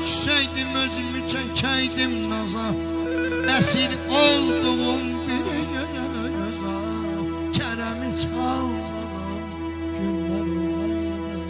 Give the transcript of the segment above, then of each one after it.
düşseydim özümü çekeydim naza. Esir olduğum bir yoza, Kerem'i çalmadan günler olaydı.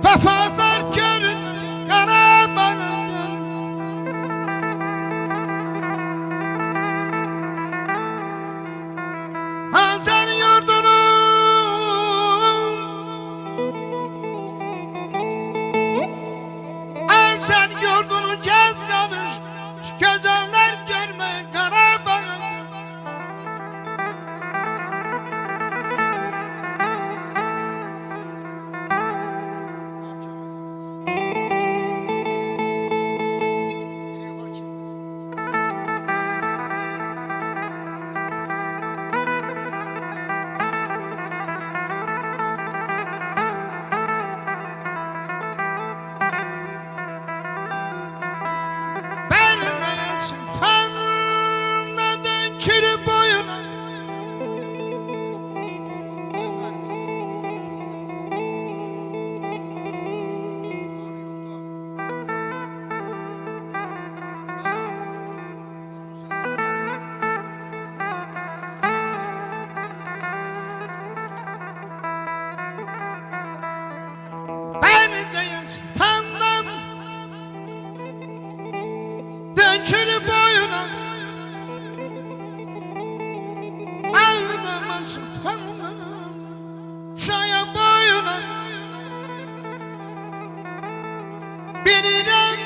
Vefadar görün Karaman'dan, Hazar yurdunun, Hazar yurdunu gez kalır, güzeller görme Karaman'dan. Dönkülü boyuna ağlamazsın şaya boyuna. Bilirəm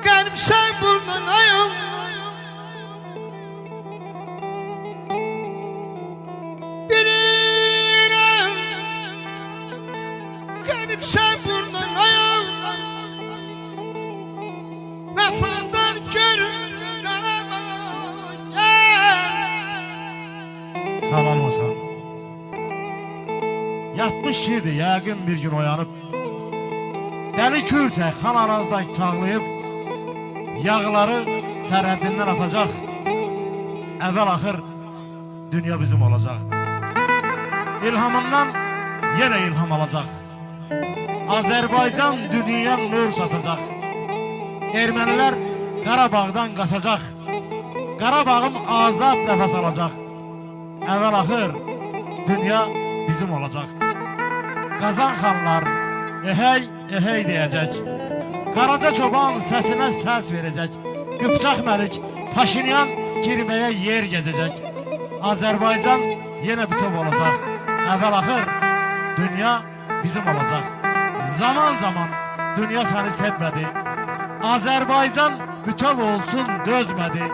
qəlb sen buradan ayım. Bilirəm qəlb sen buradan ayım. Vefadar görün Karaman'dan. Tamam Hasan. Yatmış şirdi yəqin bir gün oyanıb. Dəli kürtək xan arazdan çağlayıb, yağları sərhəddindən atacaq. Əvvəl axır dünya bizim olacaq. İlhamından yenə ilham alacaq. Azərbaycan dünya nur satacaq. Ermənilər Qarabağdan qaçacaq. Qarabağım azad nəfəs alacaq. Əvvəl axır dünya bizim olacaq. Qazan xanlar ehey ehey deyəcək. Qaraca çoban səsinə səs verəcək. Qıpçaq Məlik Paşinyan girməyə yer gezəcək. Azərbaycan yenə bütöv olacaq. Əvvəl axır dünya bizim olacaq. Zaman zaman dünya səni sevmədi. Azərbaycan bütöv olsun dözmədi.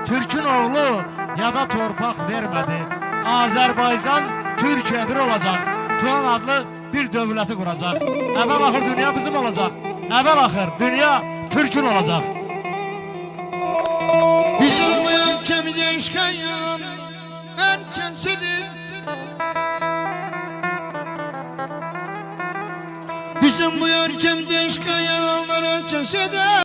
Türkün oğlu yada torpaq vermədi. Azərbaycan Türkiyə bir olacaq. Turan adlı bir dövləti quracaq. Əvvəl axır dünya bizim olacaq. Əvvəl axır dünya Türkün olacaq. Bizim bu ülkemizde işgal erkensidir. Bizim bu ülkemizde işgal erkensidir.